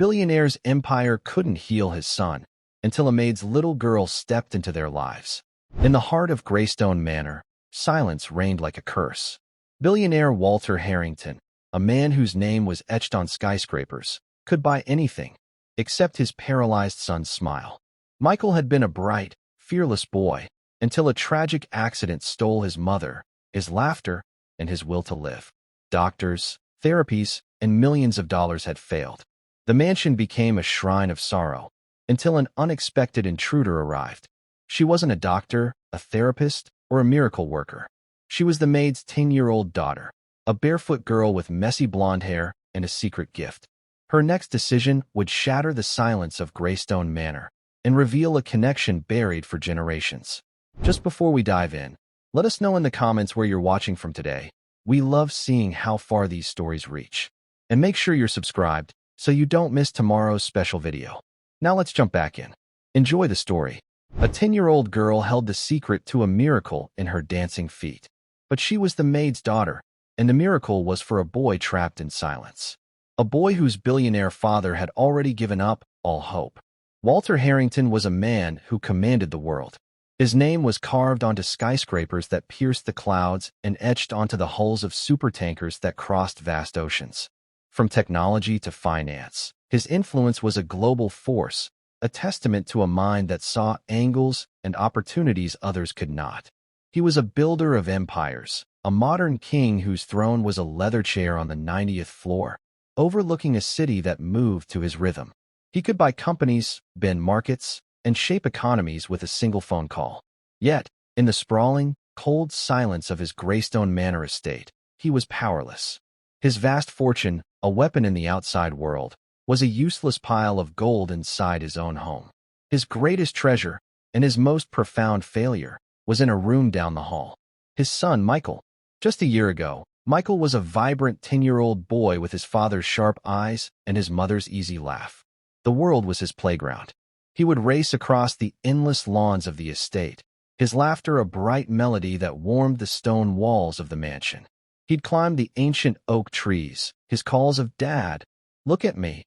billionaire's empire couldn't heal his son until a maid's little girl stepped into their lives. In the heart of Greystone Manor, silence reigned like a curse. Billionaire Walter Harrington, a man whose name was etched on skyscrapers, could buy anything except his paralyzed son's smile. Michael had been a bright, fearless boy until a tragic accident stole his mother, his laughter, and his will to live. Doctors, therapies, and millions of dollars had failed. The mansion became a shrine of sorrow until an unexpected intruder arrived. She wasn't a doctor, a therapist, or a miracle worker. She was the maid's 10-year-old daughter, a barefoot girl with messy blonde hair and a secret gift. Her next decision would shatter the silence of Greystone Manor and reveal a connection buried for generations. Just before we dive in, let us know in the comments where you're watching from today. We love seeing how far these stories reach. And make sure you're subscribed so you don't miss tomorrow's special video. Now let's jump back in. Enjoy the story. A 10-year-old girl held the secret to a miracle in her dancing feet. But she was the maid's daughter, and the miracle was for a boy trapped in silence. A boy whose billionaire father had already given up all hope. Walter Harrington was a man who commanded the world. His name was carved onto skyscrapers that pierced the clouds and etched onto the hulls of supertankers that crossed vast oceans. From technology to finance, his influence was a global force, a testament to a mind that saw angles and opportunities others could not. He was a builder of empires, a modern king whose throne was a leather chair on the 90th floor, overlooking a city that moved to his rhythm. He could buy companies, bend markets, and shape economies with a single phone call. Yet, in the sprawling, cold silence of his Greystone Manor estate, he was powerless. His vast fortune, a weapon in the outside world, was a useless pile of gold inside his own home. His greatest treasure, and his most profound failure, was in a room down the hall. His son, Michael. Just a year ago, Michael was a vibrant 10-year-old boy with his father's sharp eyes and his mother's easy laugh. The world was his playground. He would race across the endless lawns of the estate, his laughter a bright melody that warmed the stone walls of the mansion. He'd climb the ancient oak trees, his calls of "Dad, look at me,"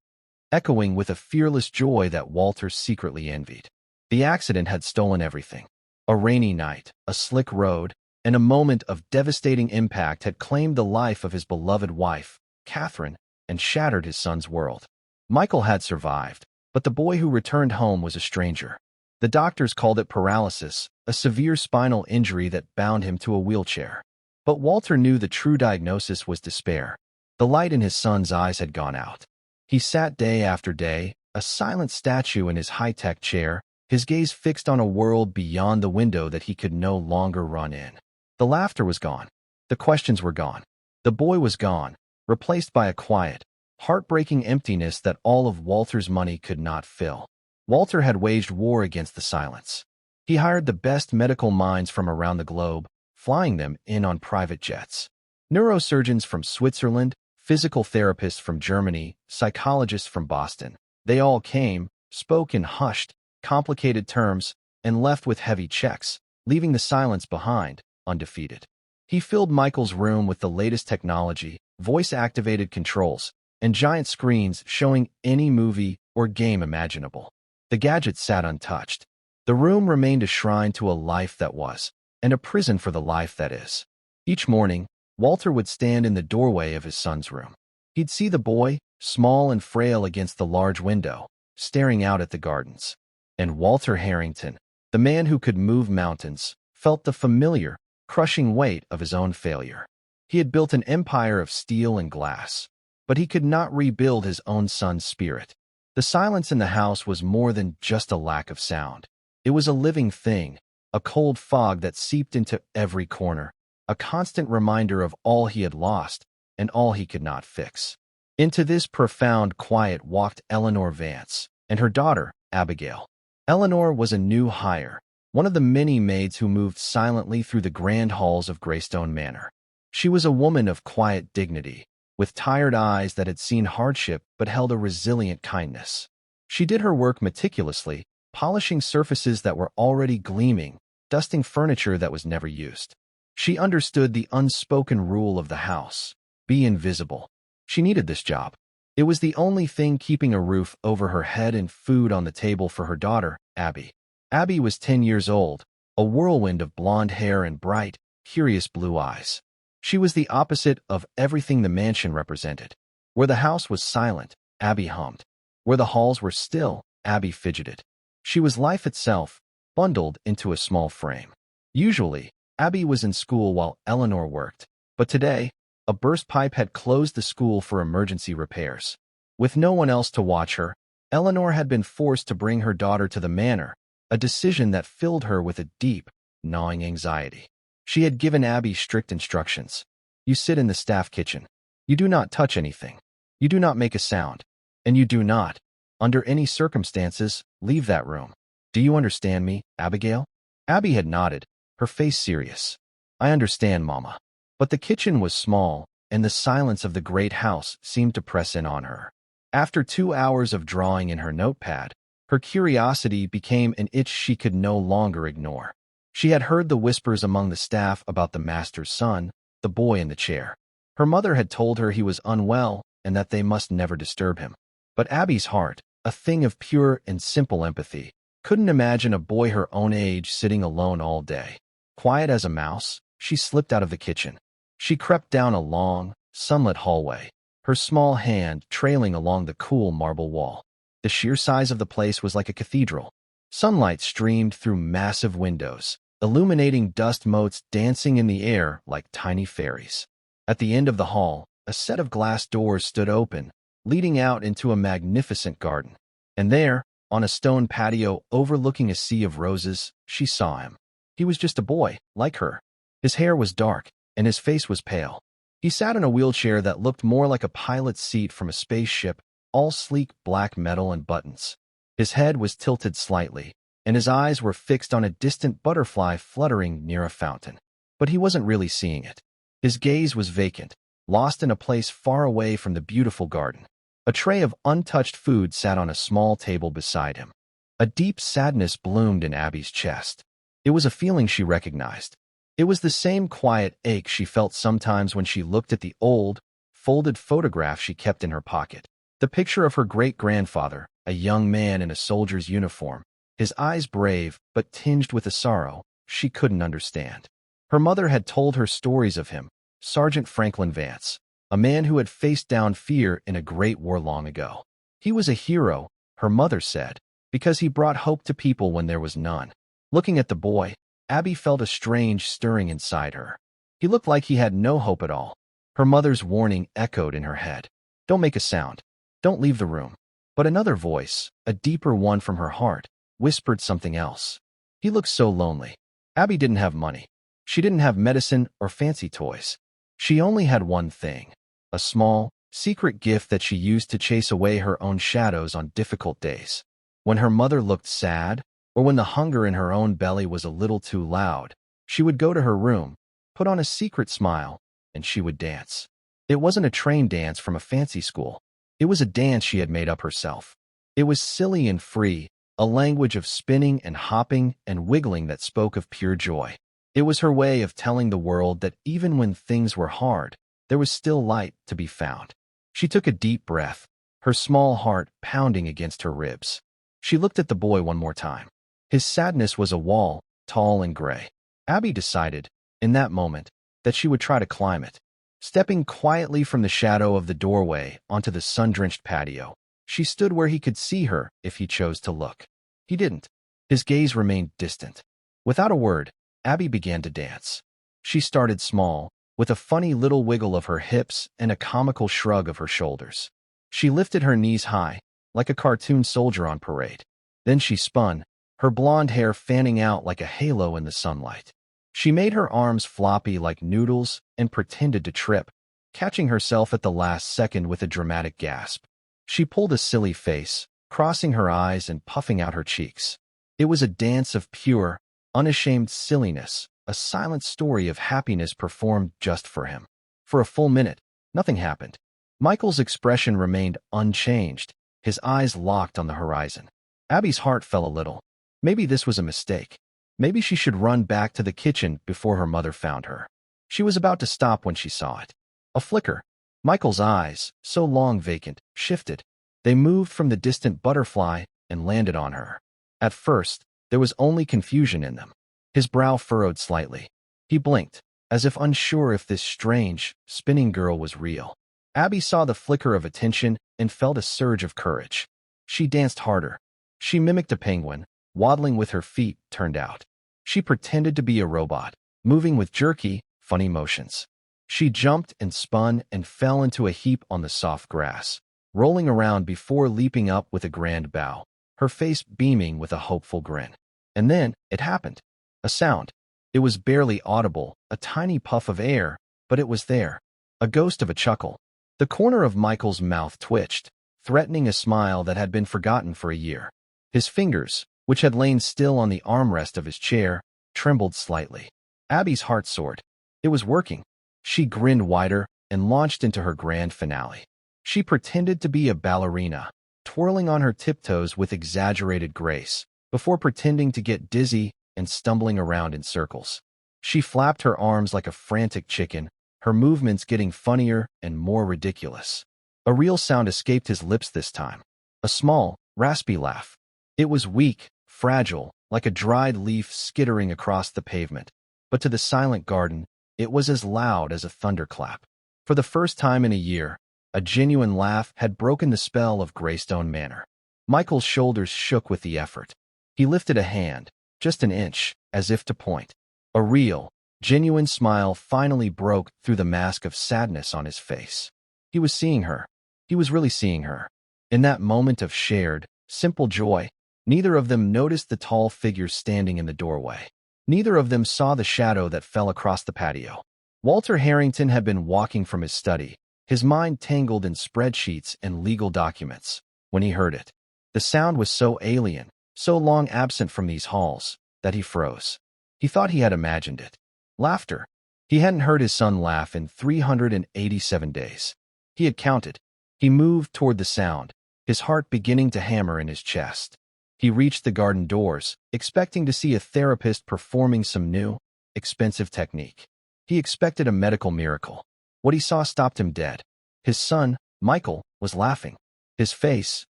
echoing with a fearless joy that Walter secretly envied. The accident had stolen everything. A rainy night, a slick road, and a moment of devastating impact had claimed the life of his beloved wife, Catherine, and shattered his son's world. Michael had survived, but the boy who returned home was a stranger. The doctors called it paralysis, a severe spinal injury that bound him to a wheelchair. But Walter knew the true diagnosis was despair. The light in his son's eyes had gone out. He sat day after day, a silent statue in his high-tech chair, his gaze fixed on a world beyond the window that he could no longer run in. The laughter was gone. The questions were gone. The boy was gone, replaced by a quiet, heartbreaking emptiness that all of Walter's money could not fill. Walter had waged war against the silence. He hired the best medical minds from around the globe, flying them in on private jets. Neurosurgeons from Switzerland, physical therapists from Germany, psychologists from Boston. They all came, spoke in hushed, complicated terms, and left with heavy checks, leaving the silence behind, undefeated. He filled Michael's room with the latest technology, voice-activated controls, and giant screens showing any movie or game imaginable. The gadgets sat untouched. The room remained a shrine to a life that was, and a prison for the life that is. Each morning, Walter would stand in the doorway of his son's room. He'd see the boy, small and frail against the large window, staring out at the gardens. And Walter Harrington, the man who could move mountains, felt the familiar, crushing weight of his own failure. He had built an empire of steel and glass, but he could not rebuild his own son's spirit. The silence in the house was more than just a lack of sound. It was a living thing, a cold fog that seeped into every corner, a constant reminder of all he had lost and all he could not fix. Into this profound quiet walked Eleanor Vance and her daughter, Abigail. Eleanor was a new hire, one of the many maids who moved silently through the grand halls of Greystone Manor. She was a woman of quiet dignity, with tired eyes that had seen hardship but held a resilient kindness. She did her work meticulously, polishing surfaces that were already gleaming, dusting furniture that was never used. She understood the unspoken rule of the house: be invisible. She needed this job. It was the only thing keeping a roof over her head and food on the table for her daughter, Abby. Abby was 10 years old, a whirlwind of blonde hair and bright, curious blue eyes. She was the opposite of everything the mansion represented. Where the house was silent, Abby hummed. Where the halls were still, Abby fidgeted. She was life itself, bundled into a small frame. Usually, Abby was in school while Eleanor worked, but today, a burst pipe had closed the school for emergency repairs. With no one else to watch her, Eleanor had been forced to bring her daughter to the manor, a decision that filled her with a deep, gnawing anxiety. She had given Abby strict instructions. You sit in the staff kitchen. You do not touch anything. You do not make a sound. And you do not, under any circumstances, leave that room. Do you understand me, Abigail? Abby had nodded, her face serious. I understand, Mama. But the kitchen was small, and the silence of the great house seemed to press in on her. After 2 hours of drawing in her notepad, her curiosity became an itch she could no longer ignore. She had heard the whispers among the staff about the master's son, the boy in the chair. Her mother had told her he was unwell and that they must never disturb him. But Abby's heart, a thing of pure and simple empathy, couldn't imagine a boy her own age sitting alone all day. Quiet as a mouse, she slipped out of the kitchen. She crept down a long, sunlit hallway, her small hand trailing along the cool marble wall. The sheer size of the place was like a cathedral. Sunlight streamed through massive windows, illuminating dust motes dancing in the air like tiny fairies. At the end of the hall, a set of glass doors stood open, leading out into a magnificent garden. And there, on a stone patio overlooking a sea of roses, she saw him. He was just a boy, like her. His hair was dark, and his face was pale. He sat in a wheelchair that looked more like a pilot's seat from a spaceship, all sleek black metal and buttons. His head was tilted slightly, and his eyes were fixed on a distant butterfly fluttering near a fountain. But he wasn't really seeing it. His gaze was vacant, lost in a place far away from the beautiful garden. A tray of untouched food sat on a small table beside him. A deep sadness bloomed in Abby's chest. It was a feeling she recognized. It was the same quiet ache she felt sometimes when she looked at the old, folded photograph she kept in her pocket. The picture of her great-grandfather, a young man in a soldier's uniform, his eyes brave but tinged with a sorrow she couldn't understand. Her mother had told her stories of him, Sergeant Franklin Vance, a man who had faced down fear in a great war long ago. He was a hero, her mother said, because he brought hope to people when there was none. Looking at the boy, Abby felt a strange stirring inside her. He looked like he had no hope at all. Her mother's warning echoed in her head. Don't make a sound. Don't leave the room. But another voice, a deeper one from her heart, whispered something else. He looked so lonely. Abby didn't have money. She didn't have medicine or fancy toys. She only had one thing, a small, secret gift that she used to chase away her own shadows on difficult days. When her mother looked sad, or when the hunger in her own belly was a little too loud, she would go to her room, put on a secret smile, and she would dance. It wasn't a trained dance from a fancy school. It was a dance she had made up herself. It was silly and free, a language of spinning and hopping and wiggling that spoke of pure joy. It was her way of telling the world that even when things were hard, there was still light to be found. She took a deep breath, her small heart pounding against her ribs. She looked at the boy one more time. His sadness was a wall, tall and gray. Abby decided, in that moment, that she would try to climb it. Stepping quietly from the shadow of the doorway onto the sun-drenched patio, she stood where he could see her if he chose to look. He didn't. His gaze remained distant. Without a word, Abby began to dance. She started small, with a funny little wiggle of her hips and a comical shrug of her shoulders. She lifted her knees high, like a cartoon soldier on parade. Then she spun, her blonde hair fanning out like a halo in the sunlight. She made her arms floppy like noodles and pretended to trip, catching herself at the last second with a dramatic gasp. She pulled a silly face, crossing her eyes and puffing out her cheeks. It was a dance of pure, unashamed silliness, a silent story of happiness performed just for him. For a full minute, nothing happened. Michael's expression remained unchanged, his eyes locked on the horizon. Abby's heart fell a little. Maybe this was a mistake. Maybe she should run back to the kitchen before her mother found her. She was about to stop when she saw it. A flicker. Michael's eyes, so long vacant, shifted. They moved from the distant butterfly and landed on her. At first, there was only confusion in them. His brow furrowed slightly. He blinked, as if unsure if this strange, spinning girl was real. Abby saw the flicker of attention and felt a surge of courage. She danced harder. She mimicked a penguin, waddling with her feet turned out. She pretended to be a robot, moving with jerky, funny motions. She jumped and spun and fell into a heap on the soft grass, rolling around before leaping up with a grand bow, her face beaming with a hopeful grin. And then it happened. A sound. It was barely audible, a tiny puff of air, but it was there. A ghost of a chuckle. The corner of Michael's mouth twitched, threatening a smile that had been forgotten for a year. His fingers, which had lain still on the armrest of his chair, trembled slightly. Abby's heart soared. It was working. She grinned wider and launched into her grand finale. She pretended to be a ballerina, twirling on her tiptoes with exaggerated grace, before pretending to get dizzy and stumbling around in circles. She flapped her arms like a frantic chicken, her movements getting funnier and more ridiculous. A real sound escaped his lips this time. A small, raspy laugh. It was weak, fragile, like a dried leaf skittering across the pavement. But to the silent garden, it was as loud as a thunderclap. For the first time in a year, a genuine laugh had broken the spell of Greystone Manor. Michael's shoulders shook with the effort. He lifted a hand, just an inch, as if to point. A real, genuine smile finally broke through the mask of sadness on his face. He was seeing her. He was really seeing her. In that moment of shared, simple joy, neither of them noticed the tall figure standing in the doorway. Neither of them saw the shadow that fell across the patio. Walter Harrington had been walking from his study, his mind tangled in spreadsheets and legal documents, when he heard it. The sound was so alien, so long absent from these halls, that he froze. He thought he had imagined it. Laughter. He hadn't heard his son laugh in 387 days. He had counted. He moved toward the sound, his heart beginning to hammer in his chest. He reached the garden doors, expecting to see a therapist performing some new, expensive technique. He expected a medical miracle. What he saw stopped him dead. His son, Michael, was laughing. His face,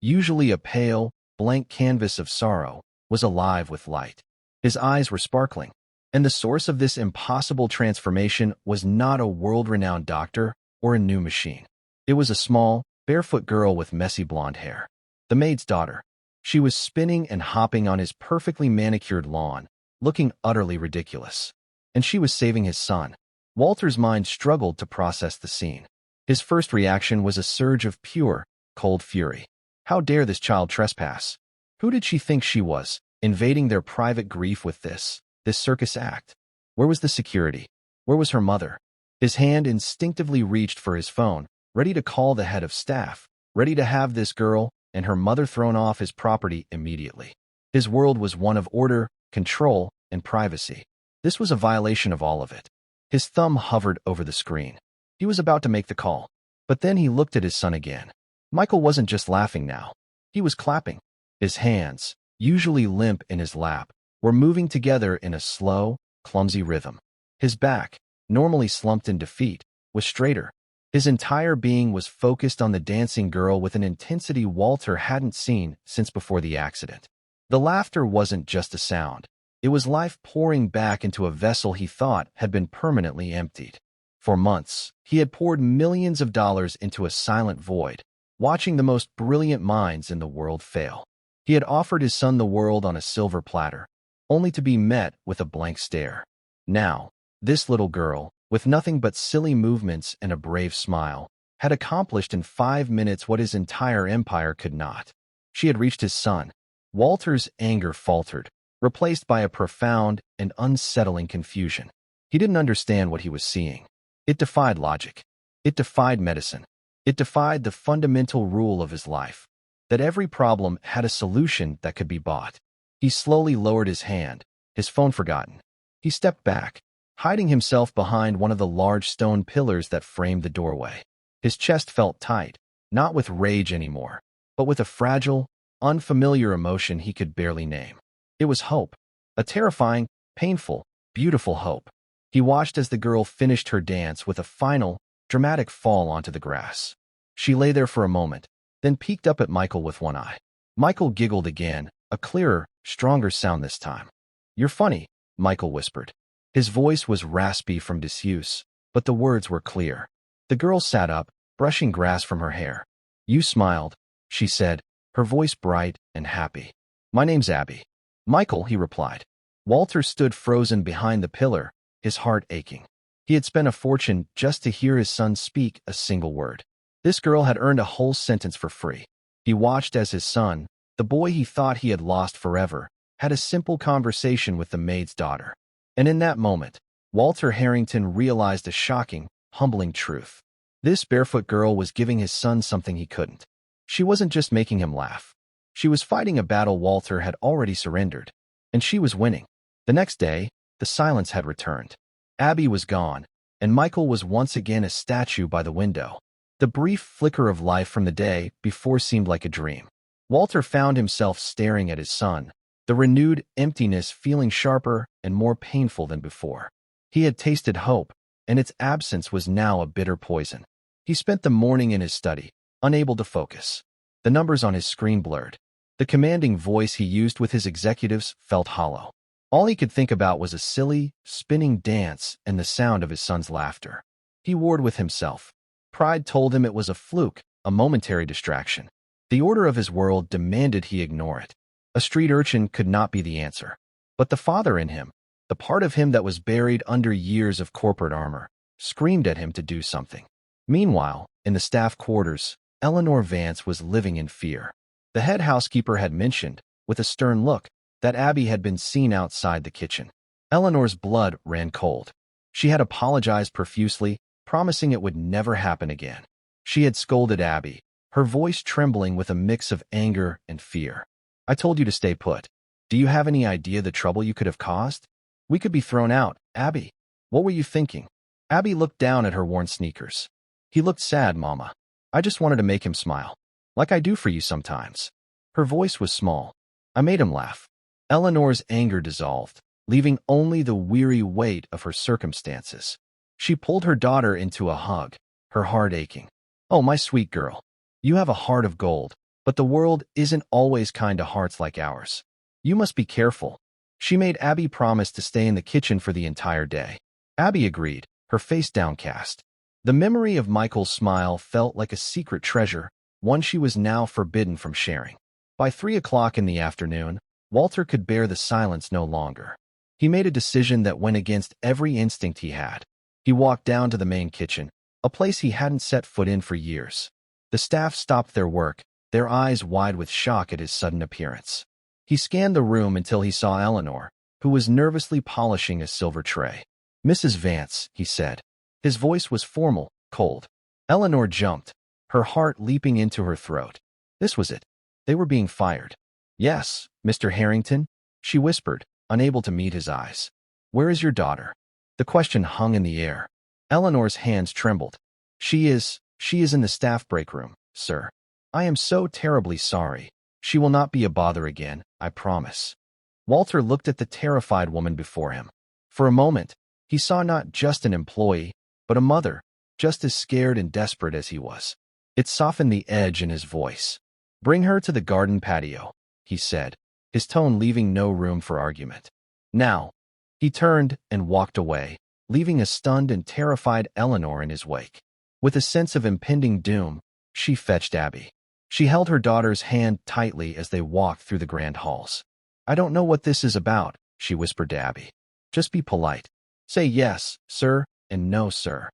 usually a pale, blank canvas of sorrow, was alive with light. His eyes were sparkling. And the source of this impossible transformation was not a world-renowned doctor or a new machine. It was a small, barefoot girl with messy blonde hair. The maid's daughter. She was spinning and hopping on his perfectly manicured lawn, looking utterly ridiculous. And she was saving his son. Walter's mind struggled to process the scene. His first reaction was a surge of pure, cold fury. How dare this child trespass? Who did she think she was, invading their private grief with this circus act? Where was the security? Where was her mother? His hand instinctively reached for his phone, ready to call the head of staff, ready to have this girl and her mother thrown off his property immediately. His world was one of order, control, and privacy. This was a violation of all of it. His thumb hovered over the screen. He was about to make the call. But then he looked at his son again. Michael wasn't just laughing now. He was clapping. His hands, usually limp in his lap, were moving together in a slow, clumsy rhythm. His back, normally slumped in defeat, was straighter. His entire being was focused on the dancing girl with an intensity Walter hadn't seen since before the accident. The laughter wasn't just a sound. It was life pouring back into a vessel he thought had been permanently emptied. For months, he had poured millions of dollars into a silent void, watching the most brilliant minds in the world fail. He had offered his son the world on a silver platter, only to be met with a blank stare. Now, this little girl, with nothing but silly movements and a brave smile, had accomplished in 5 minutes what his entire empire could not. She had reached his son. Walter's anger faltered, replaced by a profound and unsettling confusion. He didn't understand what he was seeing. It defied logic. It defied medicine. It defied the fundamental rule of his life, that every problem had a solution that could be bought. He slowly lowered his hand, his phone forgotten. He stepped back, hiding himself behind one of the large stone pillars that framed the doorway. His chest felt tight, not with rage anymore, but with a fragile, unfamiliar emotion he could barely name. It was hope, a terrifying, painful, beautiful hope. He watched as the girl finished her dance with a final, dramatic fall onto the grass. She lay there for a moment, then peeked up at Michael with one eye. Michael giggled again, a clearer, stronger sound this time. "You're funny," Michael whispered. His voice was raspy from disuse, but the words were clear. The girl sat up, brushing grass from her hair. "You smiled," she said, her voice bright and happy. "My name's Abby." "Michael," he replied. Walter stood frozen behind the pillar, his heart aching. He had spent a fortune just to hear his son speak a single word. This girl had earned a whole sentence for free. He watched as his son, the boy he thought he had lost forever, had a simple conversation with the maid's daughter. And in that moment, Walter Harrington realized a shocking, humbling truth. This barefoot girl was giving his son something he couldn't. She wasn't just making him laugh. She was fighting a battle Walter had already surrendered, and she was winning. The next day, the silence had returned. Abby was gone, and Michael was once again a statue by the window. The brief flicker of life from the day before seemed like a dream. Walter found himself staring at his son, the renewed emptiness feeling sharper and more painful than before. He had tasted hope, and its absence was now a bitter poison. He spent the morning in his study, unable to focus. The numbers on his screen blurred. The commanding voice he used with his executives felt hollow. All he could think about was a silly, spinning dance and the sound of his son's laughter. He warred with himself. Pride told him it was a fluke, a momentary distraction. The order of his world demanded he ignore it. A street urchin could not be the answer. But the father in him, the part of him that was buried under years of corporate armor, screamed at him to do something. Meanwhile, in the staff quarters, Eleanor Vance was living in fear. The head housekeeper had mentioned, with a stern look, that Abby had been seen outside the kitchen. Eleanor's blood ran cold. She had apologized profusely, promising it would never happen again. She had scolded Abby, her voice trembling with a mix of anger and fear. "I told you to stay put. Do you have any idea the trouble you could have caused? We could be thrown out, Abby. What were you thinking?" Abby looked down at her worn sneakers. "He looked sad, Mama. I just wanted to make him smile. Like I do for you sometimes." Her voice was small. "I made him laugh." Eleanor's anger dissolved, leaving only the weary weight of her circumstances. She pulled her daughter into a hug, her heart aching. "Oh, my sweet girl. You have a heart of gold, but the world isn't always kind to hearts like ours. You must be careful." She made Abby promise to stay in the kitchen for the entire day. Abby agreed, her face downcast. The memory of Michael's smile felt like a secret treasure, one she was now forbidden from sharing. By 3 o'clock in the afternoon, Walter could bear the silence no longer. He made a decision that went against every instinct he had. He walked down to the main kitchen, a place he hadn't set foot in for years. The staff stopped their work, their eyes wide with shock at his sudden appearance. He scanned the room until he saw Eleanor, who was nervously polishing a silver tray. "Mrs. Vance," he said. His voice was formal, cold. Eleanor jumped, her heart leaping into her throat. This was it. They were being fired. "Yes, Mr. Harrington," she whispered, unable to meet his eyes. "Where is your daughter?" The question hung in the air. Eleanor's hands trembled. She is in the staff break room, sir. I am so terribly sorry. She will not be a bother again, I promise." Walter looked at the terrified woman before him. For a moment, he saw not just an employee, but a mother, just as scared and desperate as he was. It softened the edge in his voice. "Bring her to the garden patio," he said, his tone leaving no room for argument. "Now." He turned and walked away, leaving a stunned and terrified Eleanor in his wake. With a sense of impending doom, she fetched Abby. She held her daughter's hand tightly as they walked through the grand halls. "I don't know what this is about," she whispered to Abby. "Just be polite. Say yes, sir, and no, sir.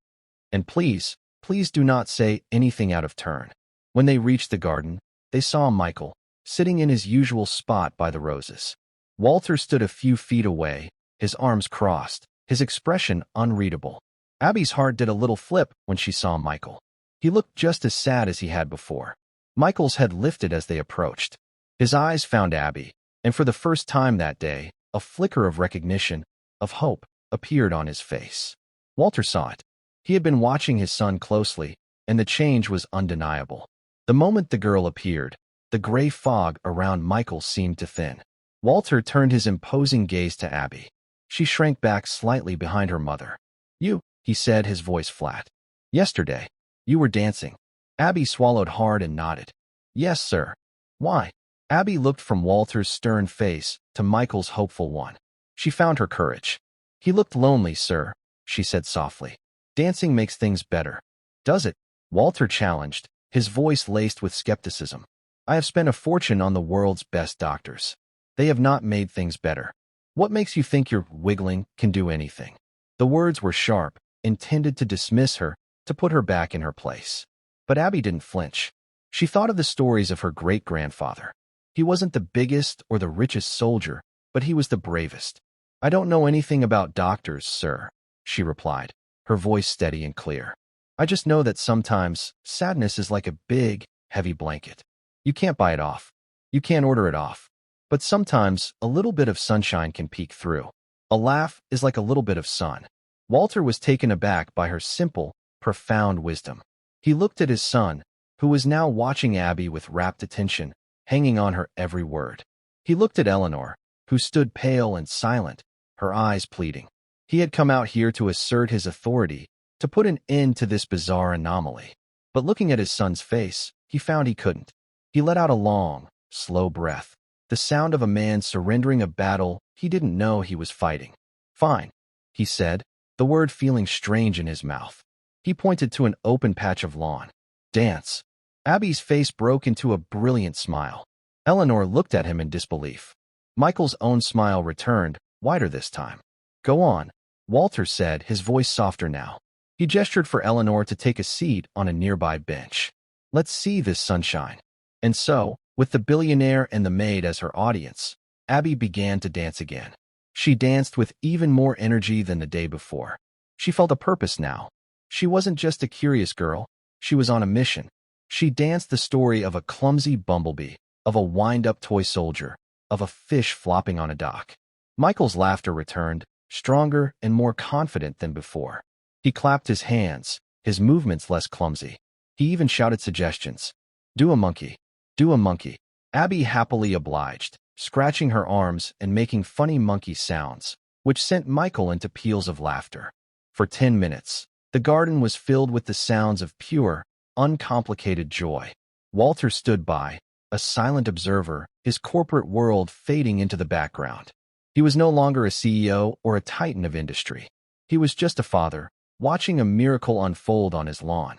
And please, please do not say anything out of turn." When they reached the garden, they saw Michael, sitting in his usual spot by the roses. Walter stood a few feet away, his arms crossed, his expression unreadable. Abby's heart did a little flip when she saw Michael. He looked just as sad as he had before. Michael's head lifted as they approached. His eyes found Abby, and for the first time that day, a flicker of recognition, of hope, appeared on his face. Walter saw it. He had been watching his son closely, and the change was undeniable. The moment the girl appeared, the gray fog around Michael seemed to thin. Walter turned his imposing gaze to Abby. She shrank back slightly behind her mother. "You," he said, his voice flat. Yesterday, you were dancing. Abby swallowed hard and nodded. Yes, sir. Why? Abby looked from Walter's stern face to Michael's hopeful one. She found her courage. He looked lonely, sir, she said softly. Dancing makes things better. Does it? Walter challenged, his voice laced with skepticism. I have spent a fortune on the world's best doctors. They have not made things better. What makes you think your wiggling can do anything? The words were sharp, intended to dismiss her, to put her back in her place. But Abby didn't flinch. She thought of the stories of her great-grandfather. He wasn't the biggest or the richest soldier, but he was the bravest. I don't know anything about doctors, sir, she replied, her voice steady and clear. I just know that sometimes sadness is like a big, heavy blanket. You can't buy it off. You can't order it off. But sometimes a little bit of sunshine can peek through. A laugh is like a little bit of sun. Walter was taken aback by her simple, profound wisdom. He looked at his son, who was now watching Abby with rapt attention, hanging on her every word. He looked at Eleanor, who stood pale and silent, her eyes pleading. He had come out here to assert his authority, to put an end to this bizarre anomaly. But looking at his son's face, he found he couldn't. He let out a long, slow breath, the sound of a man surrendering a battle he didn't know he was fighting. Fine, he said, the word feeling strange in his mouth. He pointed to an open patch of lawn. Dance. Abby's face broke into a brilliant smile. Eleanor looked at him in disbelief. Michael's own smile returned, wider this time. Go on, Walter said, his voice softer now. He gestured for Eleanor to take a seat on a nearby bench. Let's see this sunshine. And so, with the billionaire and the maid as her audience, Abby began to dance again. She danced with even more energy than the day before. She felt a purpose now. She wasn't just a curious girl. She was on a mission. She danced the story of a clumsy bumblebee, of a wind-up toy soldier, of a fish flopping on a dock. Michael's laughter returned, stronger and more confident than before. He clapped his hands, his movements less clumsy. He even shouted suggestions. Do a monkey. Do a monkey. Abby happily obliged, scratching her arms and making funny monkey sounds, which sent Michael into peals of laughter. For 10 minutes, the garden was filled with the sounds of pure, uncomplicated joy. Walter stood by, a silent observer, his corporate world fading into the background. He was no longer a CEO or a titan of industry. He was just a father, watching a miracle unfold on his lawn.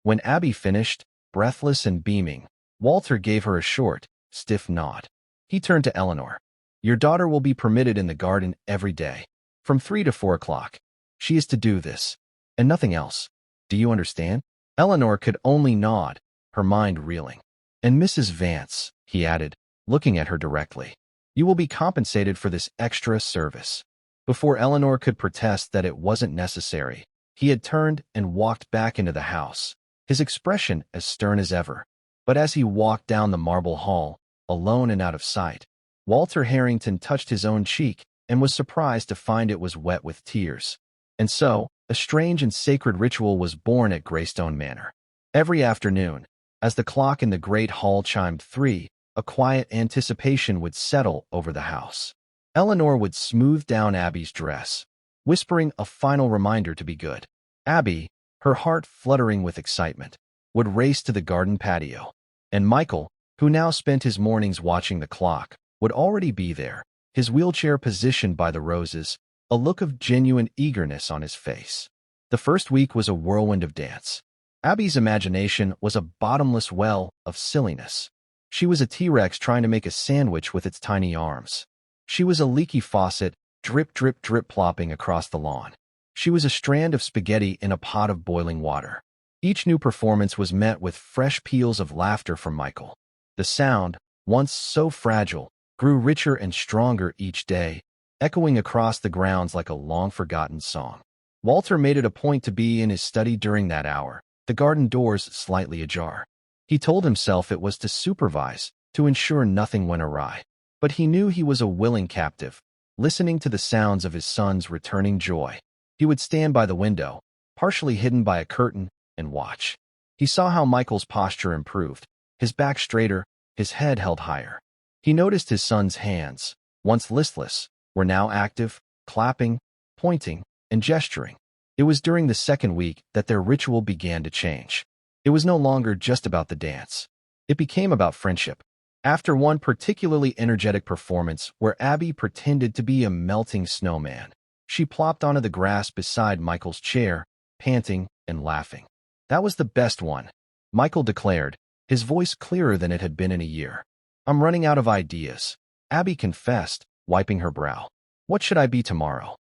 When Abby finished, breathless and beaming, Walter gave her a short, stiff nod. He turned to Eleanor. Your daughter will be permitted in the garden every day, from 3 to 4 o'clock. She is to do this, and nothing else. Do you understand? Eleanor could only nod, her mind reeling. And Mrs. Vance, he added, looking at her directly, you will be compensated for this extra service. Before Eleanor could protest that it wasn't necessary, he had turned and walked back into the house, his expression as stern as ever. But as he walked down the marble hall, alone and out of sight, Walter Harrington touched his own cheek and was surprised to find it was wet with tears. And so, a strange and sacred ritual was born at Greystone Manor. Every afternoon, as the clock in the great hall chimed 3, a quiet anticipation would settle over the house. Eleanor would smooth down Abby's dress, whispering a final reminder to be good. Abby, her heart fluttering with excitement, would race to the garden patio. And Michael, who now spent his mornings watching the clock, would already be there, his wheelchair positioned by the roses, a look of genuine eagerness on his face. The first week was a whirlwind of dance. Abby's imagination was a bottomless well of silliness. She was a T-Rex trying to make a sandwich with its tiny arms. She was a leaky faucet, drip, drip, drip plopping across the lawn. She was a strand of spaghetti in a pot of boiling water. Each new performance was met with fresh peals of laughter from Michael. The sound, once so fragile, grew richer and stronger each day, echoing across the grounds like a long-forgotten song. Walter made it a point to be in his study during that hour, the garden doors slightly ajar. He told himself it was to supervise, to ensure nothing went awry. But he knew he was a willing captive, listening to the sounds of his son's returning joy. He would stand by the window, partially hidden by a curtain, and watch. He saw how Michael's posture improved, his back straighter, his head held higher. He noticed his son's hands, once listless, were now active, clapping, pointing, and gesturing. It was during the second week that their ritual began to change. It was no longer just about the dance. It became about friendship. After one particularly energetic performance where Abby pretended to be a melting snowman, she plopped onto the grass beside Michael's chair, panting and laughing. "That was the best one," Michael declared, his voice clearer than it had been in a year. "I'm running out of ideas," Abby confessed, wiping her brow. "What should I be tomorrow?"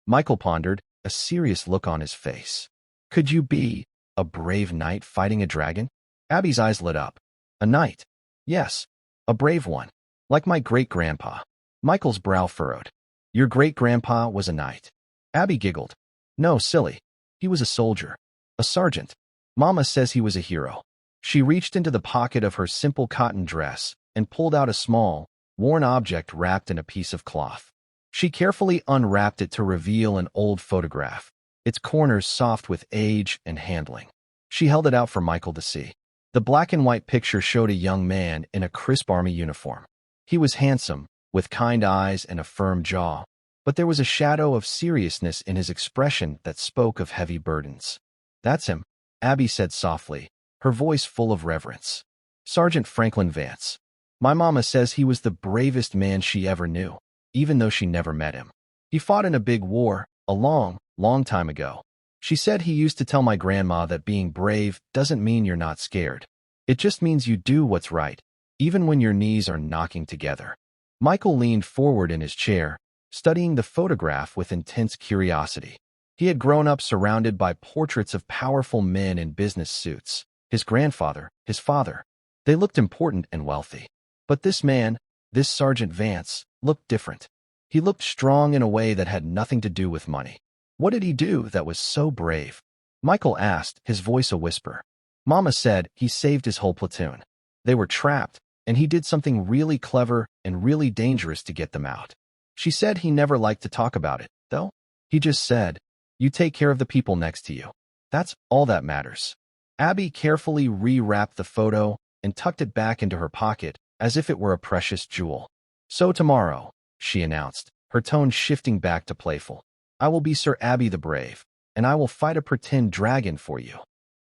Michael pondered, a serious look on his face. "Could you be a brave knight fighting a dragon?" Abby's eyes lit up. "A knight? Yes, a brave one, like my great-grandpa." Michael's brow furrowed. "Your great-grandpa was a knight?" Abby giggled. "No, silly. He was a soldier. A sergeant. Mama says he was a hero." She reached into the pocket of her simple cotton dress and pulled out a small, worn object wrapped in a piece of cloth. She carefully unwrapped it to reveal an old photograph, its corners soft with age and handling. She held it out for Michael to see. The black and white picture showed a young man in a crisp army uniform. He was handsome, with kind eyes and a firm jaw, but there was a shadow of seriousness in his expression that spoke of heavy burdens. "That's him," Abby said softly, her voice full of reverence. "Sergeant Franklin Vance. My mama says he was the bravest man she ever knew, even though she never met him. He fought in a big war, a long, long time ago. She said he used to tell my grandma that being brave doesn't mean you're not scared. It just means you do what's right, even when your knees are knocking together." Michael leaned forward in his chair, studying the photograph with intense curiosity. He had grown up surrounded by portraits of powerful men in business suits. His grandfather, his father. They looked important and wealthy. But this man, this Sergeant Vance, looked different. He looked strong in a way that had nothing to do with money. "What did he do that was so brave?" Michael asked, his voice a whisper. "Mama said he saved his whole platoon. They were trapped, and he did something really clever and really dangerous to get them out. She said he never liked to talk about it, though. He just said, 'You take care of the people next to you. That's all that matters.'" Abby carefully rewrapped the photo and tucked it back into her pocket as if it were a precious jewel. "So tomorrow," she announced, her tone shifting back to playful, "I will be Sir Abby the Brave, and I will fight a pretend dragon for you."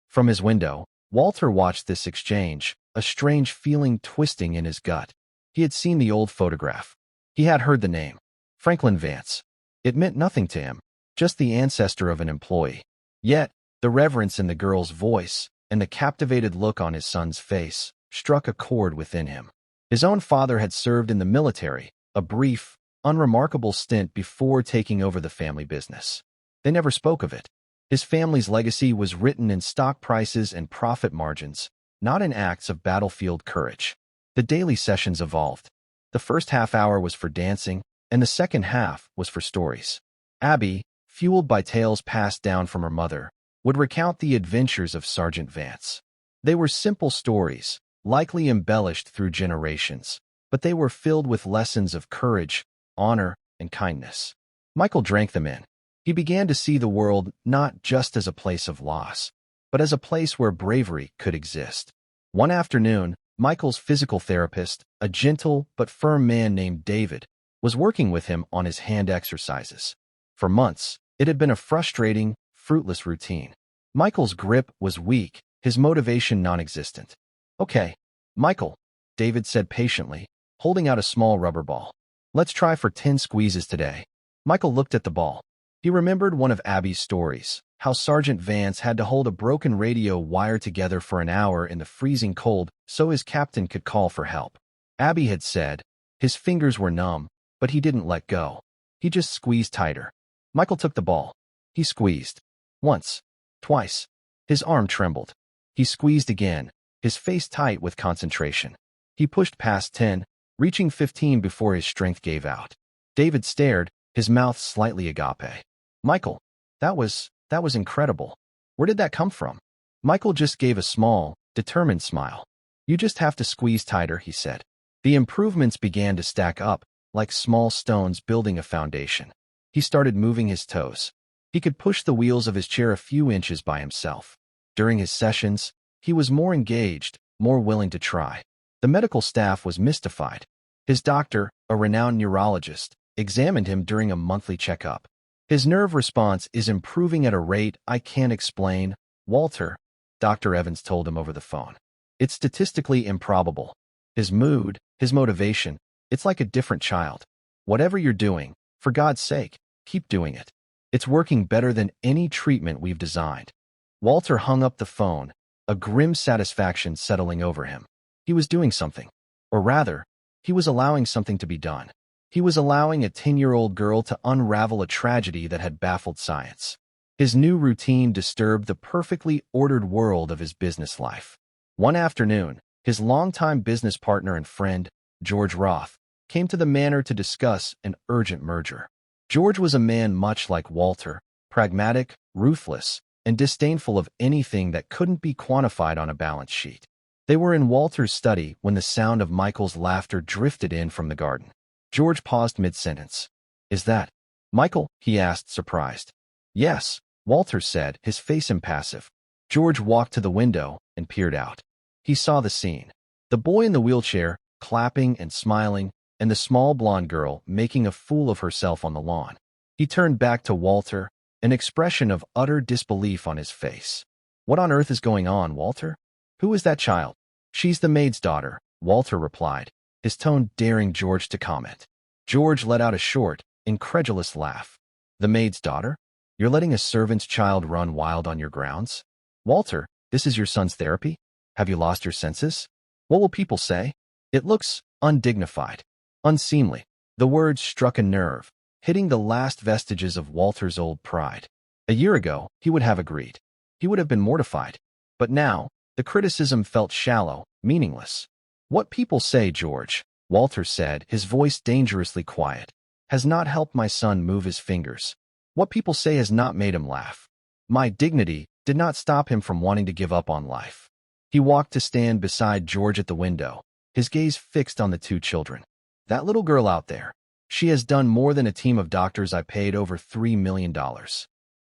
From his window, Walter watched this exchange, a strange feeling twisting in his gut. He had seen the old photograph. He had heard the name, Franklin Vance. It meant nothing to him, just the ancestor of an employee. Yet, the reverence in the girl's voice and the captivated look on his son's face struck a chord within him. His own father had served in the military, a brief, unremarkable stint before taking over the family business. They never spoke of it. His family's legacy was written in stock prices and profit margins, not in acts of battlefield courage. The daily sessions evolved. The first half hour was for dancing, and the second half was for stories. Abby, fueled by tales passed down from her mother, would recount the adventures of Sergeant Vance. They were simple stories, likely embellished through generations, but they were filled with lessons of courage, honor, and kindness. Michael drank them in. He began to see the world not just as a place of loss, but as a place where bravery could exist. One afternoon, Michael's physical therapist, a gentle but firm man named David, was working with him on his hand exercises. For months, it had been a frustrating, fruitless routine. Michael's grip was weak, his motivation non-existent. "Okay, Michael," David said patiently, holding out a small rubber ball. "Let's try for 10 squeezes today." Michael looked at the ball. He remembered one of Abby's stories, how Sergeant Vance had to hold a broken radio wire together for an hour in the freezing cold so his captain could call for help. Abby had said, his fingers were numb, but he didn't let go. He just squeezed tighter. Michael took the ball. He squeezed. Once. Twice. His arm trembled. He squeezed again, his face tight with concentration. He pushed past 10, reaching 15 before his strength gave out. David stared, his mouth slightly agape. "Michael, that was incredible. Where did that come from?" Michael just gave a small, determined smile. "You just have to squeeze tighter," he said. The improvements began to stack up, like small stones building a foundation. He started moving his toes. He could push the wheels of his chair a few inches by himself. During his sessions, he was more engaged, more willing to try. The medical staff was mystified. His doctor, a renowned neurologist, examined him during a monthly checkup. His nerve response is improving at a rate I can't explain, Walter, Dr. Evans told him over the phone. It's statistically improbable. His mood, his motivation, it's like a different child. Whatever you're doing, for God's sake, keep doing it. It's working better than any treatment we've designed. Walter hung up the phone, a grim satisfaction settling over him. He was doing something. Or rather, he was allowing something to be done. He was allowing a 10-year-old girl to unravel a tragedy that had baffled science. His new routine disturbed the perfectly ordered world of his business life. One afternoon, his longtime business partner and friend, George Roth, came to the manor to discuss an urgent merger. George was a man much like Walter, pragmatic, ruthless, and disdainful of anything that couldn't be quantified on a balance sheet. They were in Walter's study when the sound of Michael's laughter drifted in from the garden. George paused mid-sentence. "Is that Michael?" he asked, surprised. "Yes," Walter said, his face impassive. George walked to the window and peered out. He saw the scene. The boy in the wheelchair, clapping and smiling, and the small blonde girl making a fool of herself on the lawn. He turned back to Walter, an expression of utter disbelief on his face. "What on earth is going on, Walter? Who is that child?" "She's the maid's daughter," Walter replied, his tone daring George to comment. George let out a short, incredulous laugh. "The maid's daughter? You're letting a servant's child run wild on your grounds? Walter, this is your son's therapy? Have you lost your senses? What will people say?" It looks undignified, unseemly. The words struck a nerve, hitting the last vestiges of Walter's old pride. A year ago, he would have agreed. He would have been mortified. But now, the criticism felt shallow, meaningless. "What people say, George," Walter said, his voice dangerously quiet, "has not helped my son move his fingers. What people say has not made him laugh. My dignity did not stop him from wanting to give up on life." He walked to stand beside George at the window, his gaze fixed on the two children. "That little girl out there, she has done more than a team of doctors I paid over $3 million.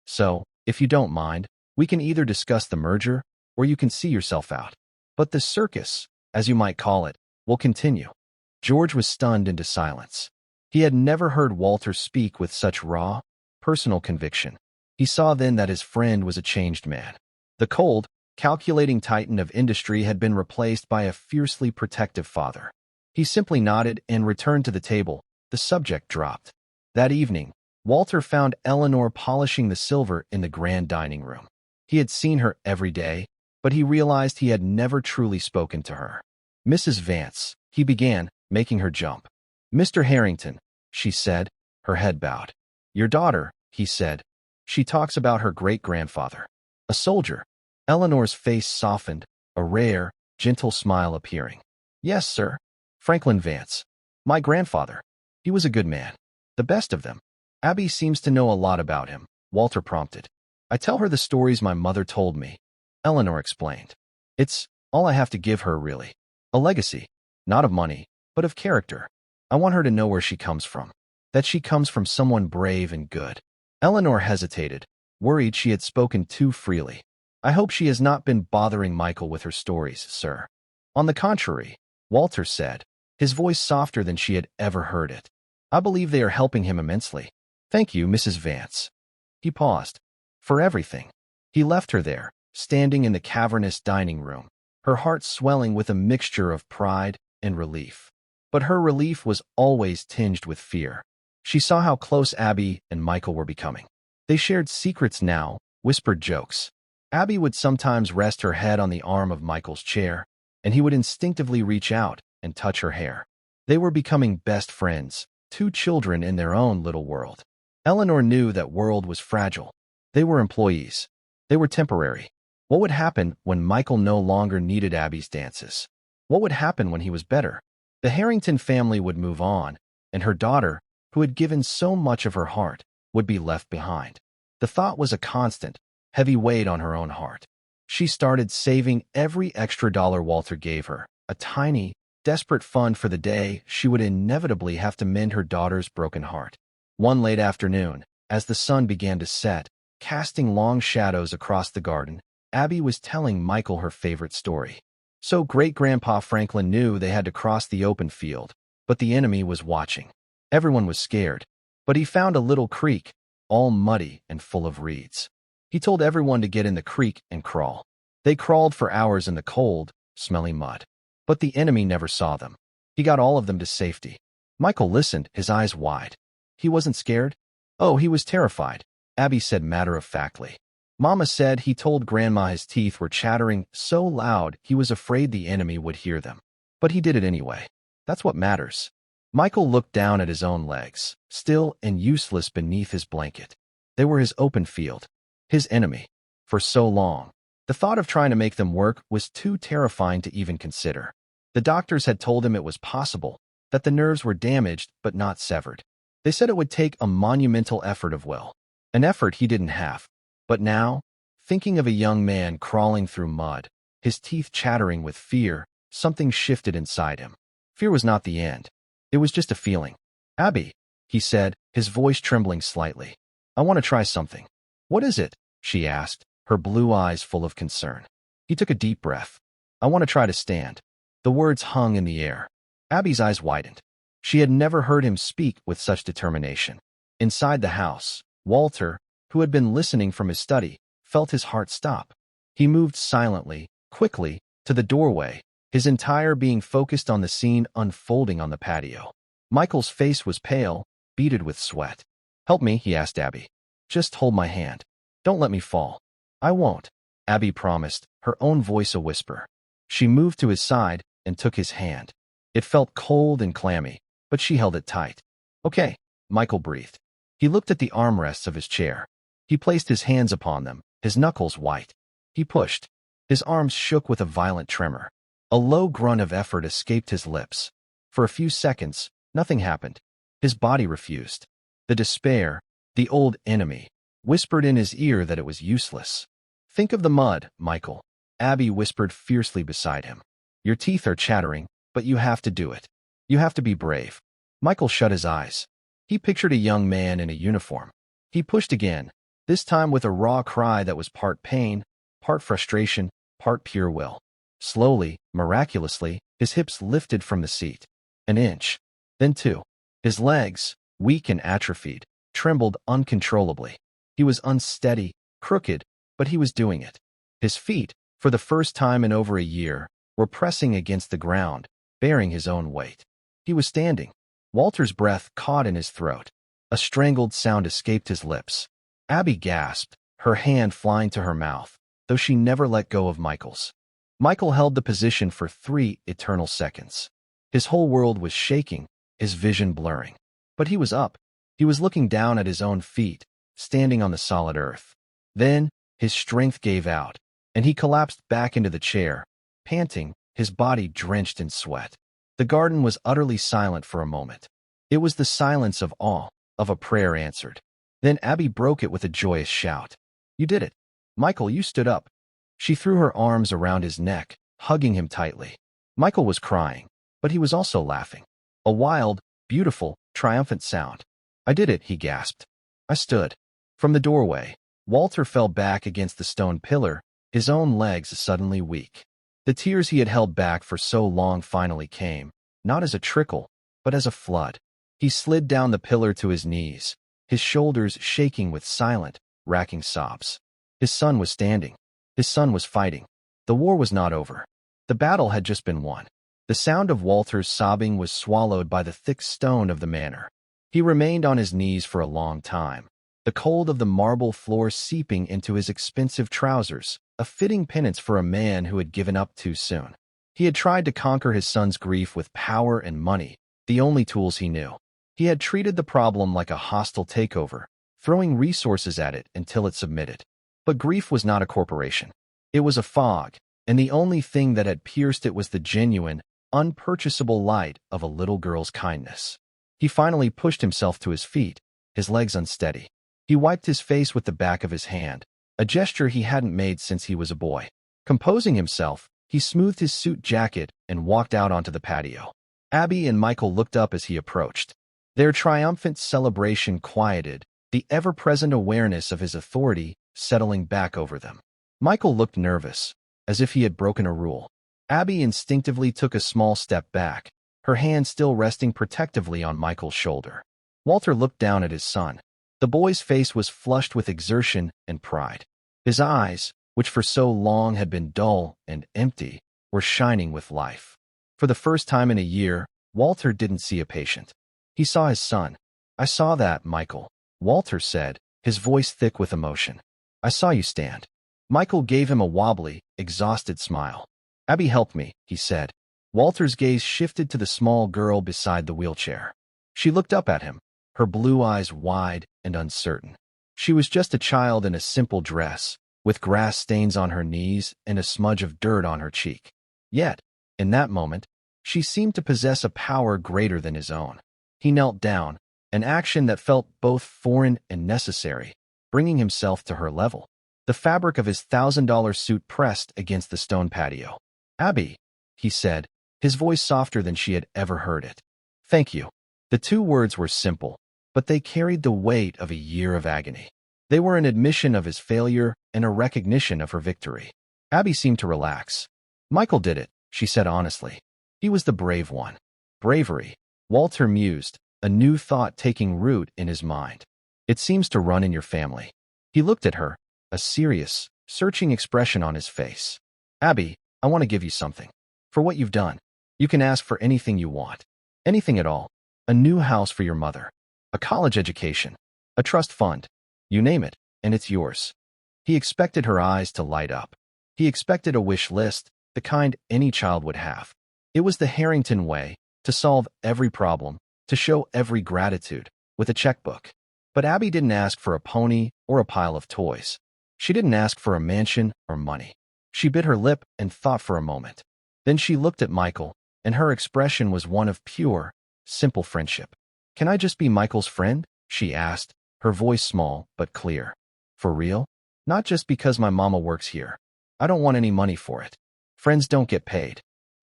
So, if you don't mind, we can either discuss the merger, or you can see yourself out. But the circus, as you might call it, will continue." George was stunned into silence. He had never heard Walter speak with such raw, personal conviction. He saw then that his friend was a changed man. The cold, calculating titan of industry had been replaced by a fiercely protective father. He simply nodded and returned to the table. The subject dropped. That evening, Walter found Eleanor polishing the silver in the grand dining room. He had seen her every day, but he realized he had never truly spoken to her. "Mrs. Vance," he began, making her jump. "Mr. Harrington," she said, her head bowed. "Your daughter," he said. "She talks about her great-grandfather. A soldier." Eleanor's face softened, a rare, gentle smile appearing. "Yes, sir. Franklin Vance. My grandfather. He was a good man. The best of them. Abby seems to know a lot about him," Walter prompted. "I tell her the stories my mother told me," Eleanor explained. "It's all I have to give her, really. A legacy, not of money, but of character. I want her to know where she comes from, that she comes from someone brave and good." Eleanor hesitated, worried she had spoken too freely. "I hope she has not been bothering Michael with her stories, sir." "On the contrary," Walter said, his voice softer than she had ever heard it. "I believe they are helping him immensely. Thank you, Mrs. Vance." He paused. "For everything." He left her there, standing in the cavernous dining room, her heart swelling with a mixture of pride and relief. But her relief was always tinged with fear. She saw how close Abby and Michael were becoming. They shared secrets now, whispered jokes. Abby would sometimes rest her head on the arm of Michael's chair, and he would instinctively reach out and touch her hair. They were becoming best friends, two children in their own little world. Eleanor knew that world was fragile. They were employees. They were temporary. What would happen when Michael no longer needed Abby's dances? What would happen when he was better? The Harrington family would move on, and her daughter, who had given so much of her heart, would be left behind. The thought was a constant, heavy weight on her own heart. She started saving every extra dollar Walter gave her, a tiny, desperate fund for the day she would inevitably have to mend her daughter's broken heart. One late afternoon, as the sun began to set, casting long shadows across the garden, Abby was telling Michael her favorite story. So great-grandpa Franklin knew they had to cross the open field, but the enemy was watching. Everyone was scared, but he found a little creek, all muddy and full of reeds. He told everyone to get in the creek and crawl. They crawled for hours in the cold, smelly mud. But the enemy never saw them. He got all of them to safety. Michael listened, his eyes wide. He wasn't scared? Oh, he was terrified, Abby said matter-of-factly. Mama said he told Grandma his teeth were chattering so loud he was afraid the enemy would hear them. But he did it anyway. That's what matters. Michael looked down at his own legs, still and useless beneath his blanket. They were his open field, his enemy. For so long, the thought of trying to make them work was too terrifying to even consider. The doctors had told him it was possible, that the nerves were damaged but not severed. They said it would take a monumental effort of will, an effort he didn't have. But now, thinking of a young man crawling through mud, his teeth chattering with fear, something shifted inside him. Fear was not the end. It was just a feeling. Abby, he said, his voice trembling slightly. I want to try something. What is it? She asked, her blue eyes full of concern. He took a deep breath. I want to try to stand. The words hung in the air. Abby's eyes widened. She had never heard him speak with such determination. Inside the house, Walter, who had been listening from his study, felt his heart stop. He moved silently, quickly, to the doorway, his entire being focused on the scene unfolding on the patio. Michael's face was pale, beaded with sweat. Help me, he asked Abby. Just hold my hand. Don't let me fall. I won't, Abby promised, her own voice a whisper. She moved to his side and took his hand. It felt cold and clammy, but she held it tight. Okay, Michael breathed. He looked at the armrests of his chair. He placed his hands upon them, his knuckles white. He pushed. His arms shook with a violent tremor. A low grunt of effort escaped his lips. For a few seconds, nothing happened. His body refused. The despair, the old enemy, whispered in his ear that it was useless. Think of the mud, Michael, Abby whispered fiercely beside him. Your teeth are chattering, but you have to do it. You have to be brave. Michael shut his eyes. He pictured a young man in a uniform. He pushed again, this time with a raw cry that was part pain, part frustration, part pure will. Slowly, miraculously, his hips lifted from the seat. An inch. Then two. His legs, weak and atrophied, trembled uncontrollably. He was unsteady, crooked, but he was doing it. His feet, for the first time in over a year, were pressing against the ground, bearing his own weight. He was standing. Walter's breath caught in his throat. A strangled sound escaped his lips. Abby gasped, her hand flying to her mouth, though she never let go of Michael's. Michael held the position for 3 eternal seconds. His whole world was shaking, his vision blurring. But he was up. He was looking down at his own feet, standing on the solid earth. Then, his strength gave out, and he collapsed back into the chair, panting, his body drenched in sweat. The garden was utterly silent for a moment. It was the silence of awe, of a prayer answered. Then Abby broke it with a joyous shout. You did it. Michael, you stood up. She threw her arms around his neck, hugging him tightly. Michael was crying, but he was also laughing. A wild, beautiful, triumphant sound. I did it, he gasped. I stood. From the doorway, Walter fell back against the stone pillar, his own legs suddenly weak. The tears he had held back for so long finally came, not as a trickle, but as a flood. He slid down the pillar to his knees, his shoulders shaking with silent, racking sobs. His son was standing. His son was fighting. The war was not over. The battle had just been won. The sound of Walter's sobbing was swallowed by the thick stone of the manor. He remained on his knees for a long time, the cold of the marble floor seeping into his expensive trousers, a fitting penance for a man who had given up too soon. He had tried to conquer his son's grief with power and money, the only tools he knew. He had treated the problem like a hostile takeover, throwing resources at it until it submitted. But grief was not a corporation. It was a fog, and the only thing that had pierced it was the genuine, unpurchasable light of a little girl's kindness. He finally pushed himself to his feet, his legs unsteady. He wiped his face with the back of his hand, a gesture he hadn't made since he was a boy. Composing himself, he smoothed his suit jacket and walked out onto the patio. Abby and Michael looked up as he approached. Their triumphant celebration quieted, the ever-present awareness of his authority settling back over them. Michael looked nervous, as if he had broken a rule. Abby instinctively took a small step back, her hand still resting protectively on Michael's shoulder. Walter looked down at his son. The boy's face was flushed with exertion and pride. His eyes, which for so long had been dull and empty, were shining with life. For the first time in a year, Walter didn't see a patient. He saw his son. "I saw that, Michael," Walter said, his voice thick with emotion. "I saw you stand." Michael gave him a wobbly, exhausted smile. "Abby helped me," he said. Walter's gaze shifted to the small girl beside the wheelchair. She looked up at him, her blue eyes wide and uncertain. She was just a child in a simple dress, with grass stains on her knees and a smudge of dirt on her cheek. Yet, in that moment, she seemed to possess a power greater than his own. He knelt down, an action that felt both foreign and necessary, bringing himself to her level. The fabric of his $1,000 suit pressed against the stone patio. "Abby," he said, his voice softer than she had ever heard it. "Thank you." The two words were simple, but they carried the weight of a year of agony. They were an admission of his failure and a recognition of her victory. Abby seemed to relax. "Michael did it," she said honestly. "He was the brave one." Bravery, Walter mused, a new thought taking root in his mind. "It seems to run in your family." He looked at her, a serious, searching expression on his face. "Abby, I want to give you something. For what you've done. You can ask for anything you want. Anything at all. A new house for your mother. A college education. A trust fund. You name it, and it's yours." He expected her eyes to light up. He expected a wish list, the kind any child would have. It was the Harrington way, to solve every problem, to show every gratitude, with a checkbook. But Abby didn't ask for a pony or a pile of toys. She didn't ask for a mansion or money. She bit her lip and thought for a moment. Then she looked at Michael, and her expression was one of pure, simple friendship. "Can I just be Michael's friend?" she asked, her voice small but clear. "For real? Not just because my mama works here. I don't want any money for it. Friends don't get paid."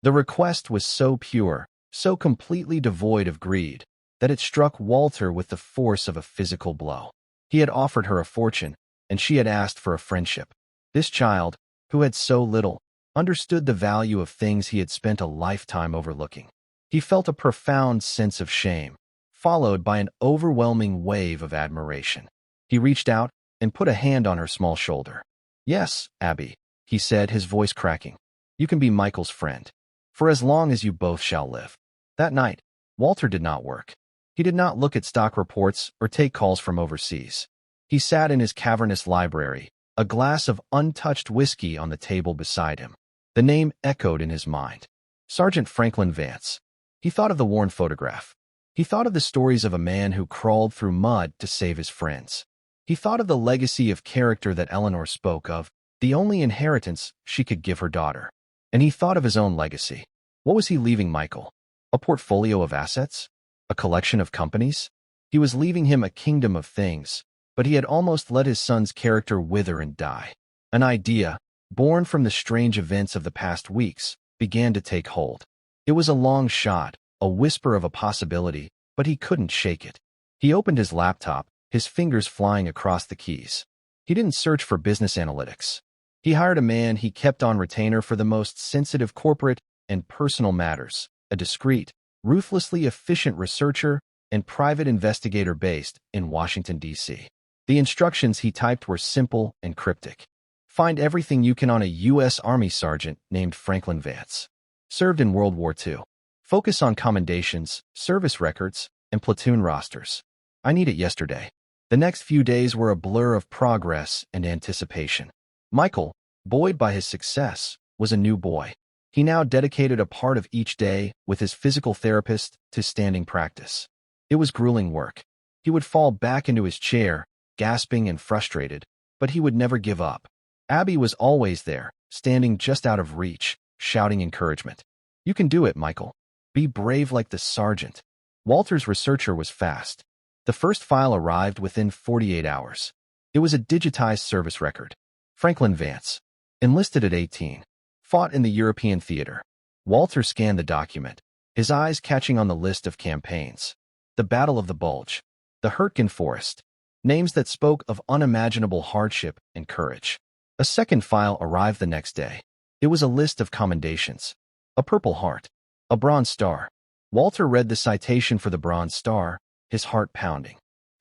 The request was so pure, so completely devoid of greed, that it struck Walter with the force of a physical blow. He had offered her a fortune, and she had asked for a friendship. This child, who had so little, understood the value of things he had spent a lifetime overlooking. He felt a profound sense of shame, followed by an overwhelming wave of admiration. He reached out and put a hand on her small shoulder. "Yes, Abby," he said, his voice cracking. "You can be Michael's friend. For as long as you both shall live." That night, Walter did not work. He did not look at stock reports or take calls from overseas. He sat in his cavernous library, a glass of untouched whiskey on the table beside him. The name echoed in his mind. Sergeant Franklin Vance. He thought of the worn photograph. He thought of the stories of a man who crawled through mud to save his friends. He thought of the legacy of character that Eleanor spoke of, the only inheritance she could give her daughter. And he thought of his own legacy. What was he leaving Michael? A portfolio of assets? A collection of companies? He was leaving him a kingdom of things, but he had almost let his son's character wither and die. An idea, born from the strange events of the past weeks, began to take hold. It was a long shot, a whisper of a possibility, but he couldn't shake it. He opened his laptop, his fingers flying across the keys. He didn't search for business analytics. He hired a man he kept on retainer for the most sensitive corporate and personal matters, a discreet, ruthlessly efficient researcher and private investigator based in Washington, D.C. The instructions he typed were simple and cryptic. Find everything you can on a U.S. Army sergeant named Franklin Vance. Served in World War II. Focus on commendations, service records, and platoon rosters. I need it yesterday. The next few days were a blur of progress and anticipation. Michael, buoyed by his success, was a new boy. He now dedicated a part of each day with his physical therapist to standing practice. It was grueling work. He would fall back into his chair, gasping and frustrated, but he would never give up. Abby was always there, standing just out of reach, shouting encouragement. "You can do it, Michael. Be brave like the sergeant." Walter's researcher was fast. The first file arrived within 48 hours. It was a digitized service record. Franklin Vance, enlisted at 18, fought in the European theater. Walter scanned the document, his eyes catching on the list of campaigns. The Battle of the Bulge, the Hurtgen Forest, names that spoke of unimaginable hardship and courage. A second file arrived the next day. It was a list of commendations. A Purple Heart, a Bronze Star. Walter read the citation for the Bronze Star, his heart pounding.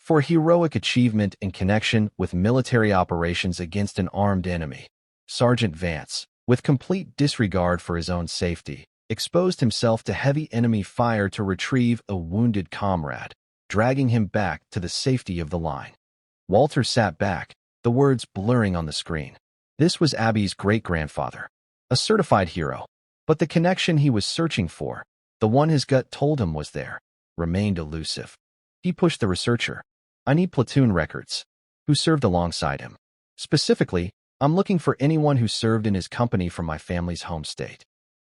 for a heroic achievement in connection with military operations against an armed enemy. Sergeant Vance, with complete disregard for his own safety, exposed himself to heavy enemy fire to retrieve a wounded comrade, dragging him back to the safety of the line. Walter sat back, the words blurring on the screen. This was Abby's great-grandfather, a certified hero, but the connection he was searching for, the one his gut told him was there, remained elusive. He pushed the researcher. I need platoon records. Who served alongside him? Specifically, I'm looking for anyone who served in his company from my family's home state.